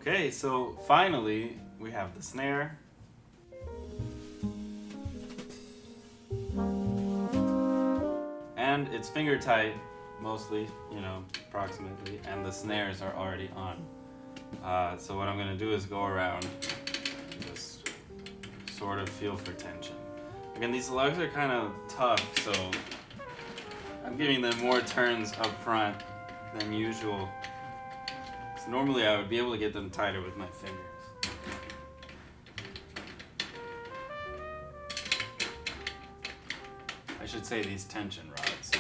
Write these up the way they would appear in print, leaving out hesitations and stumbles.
Okay, so finally we have the snare. And it's finger tight, mostly, you know, approximately, and the snares are already on. So what I'm gonna do is go around, just sort of feel for tension. Again, these lugs are kind of tough, so I'm giving them more turns up front than usual. So normally I would be able to get them tighter with my fingers. I should say these tension rods.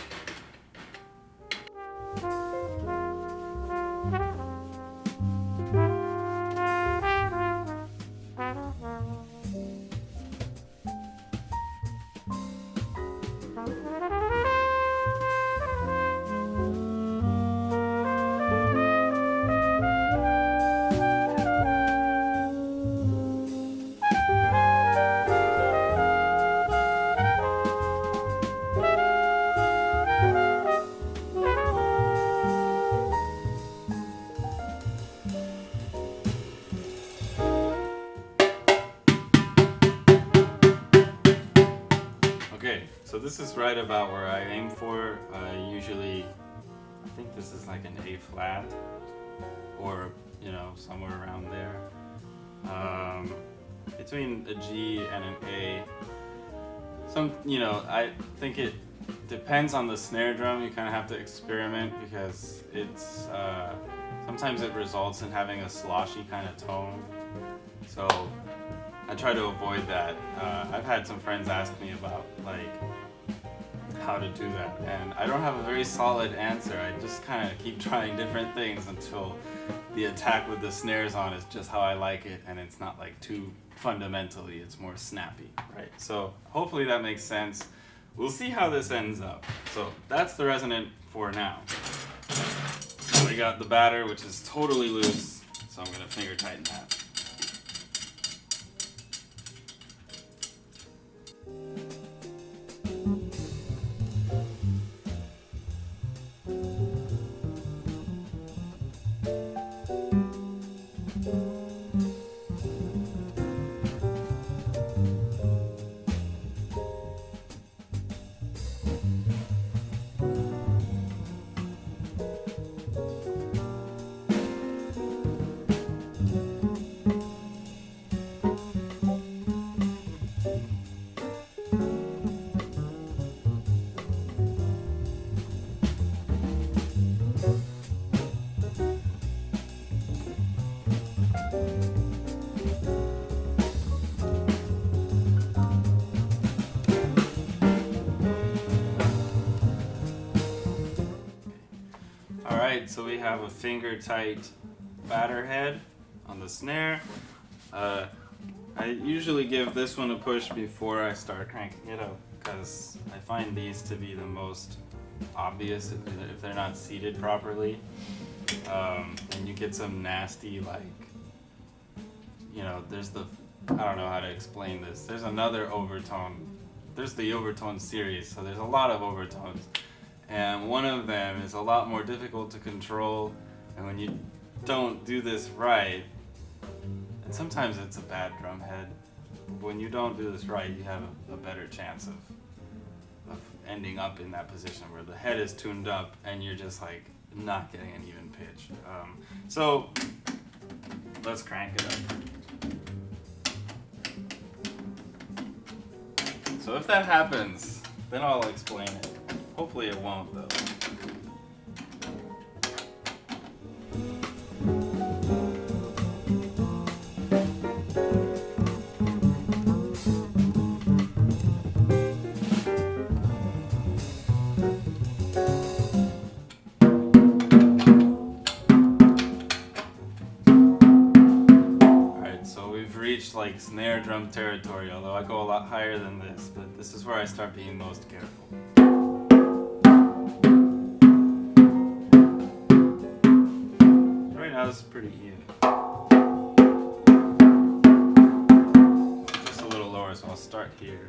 So this is right about where I aim for. Usually, I think this is like an A flat, or you know, somewhere around there. Between a G and an A. I think it depends on the snare drum. You kind of have to experiment because it's sometimes it results in having a sloshy kind of tone. So I try to avoid that. I've had some friends ask me about like how to do that, and I don't have a very solid answer. I just kind of keep trying different things until the attack with the snares on is just how I like it, and it's not like too fundamentally, it's more snappy, right? So hopefully that makes sense. We'll see how this ends up. So that's the Resonant for now. We got the batter, which is totally loose, so I'm gonna finger tighten that. Alright, so we have a finger tight batter head on the snare. I usually give this one a push before I start cranking it up because I find these to be the most obvious if they're not seated properly. And you get some nasty, like, you know, there's the, I don't know how to explain this. There's another overtone. There's the overtone series, so there's a lot of overtones. And one of them is a lot more difficult to control, and when you don't do this right, and sometimes it's a bad drum head, but when you don't do this right, you have a better chance of ending up in that position where the head is tuned up and you're just like not getting an even pitch. So let's crank it up. So if that happens, then I'll explain it. Hopefully it won't though. Alright, so we've reached like snare drum territory, although I go a lot higher than this, but this is where I start being most careful. That's pretty even. Just a little lower, so I'll start here.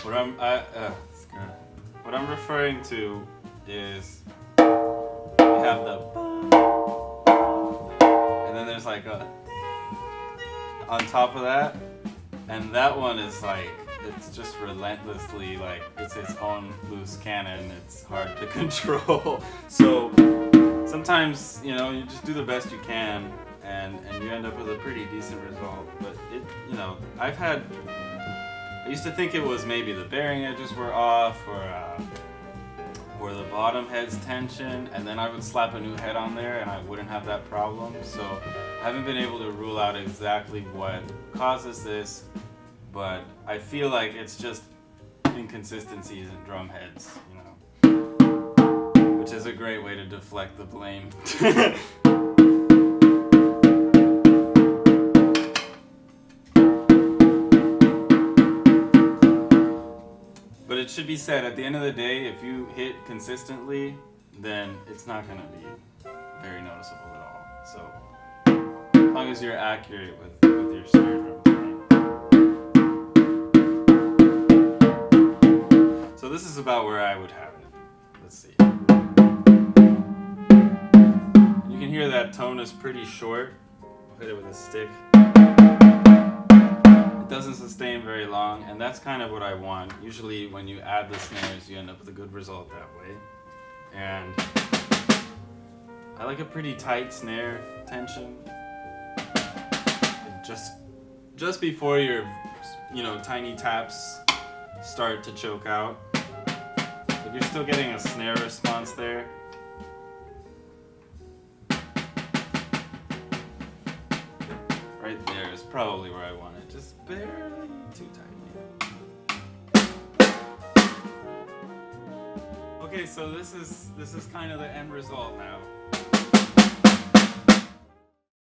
What I'm referring to is you have the and then there's like a on top of that, and that one is like it's just relentlessly like it's its own loose cannon. It's hard to control. So sometimes you just do the best you can, and you end up with a pretty decent result. But I used to think it was maybe the bearing edges were off or the bottom head's tension, and then I would slap a new head on there and I wouldn't have that problem. So I haven't been able to rule out exactly what causes this, but I feel like it's just inconsistencies in drum heads, which is a great way to deflect the blame. But it should be said, at the end of the day, if you hit consistently, then it's not going to be very noticeable at all. So, as long as you're accurate with your snare drum playing. So this is about where I would have it. Let's see. You can hear that tone is pretty short. I'll hit it with a stick. It doesn't sustain very long, and that's kind of what I want. Usually when you add the snares, you end up with a good result that way. And I like a pretty tight snare tension. Just before your tiny taps start to choke out. But you're still getting a snare response there. Right there is probably where I want it. Just barely too tight. Okay, so this is kind of the end result now.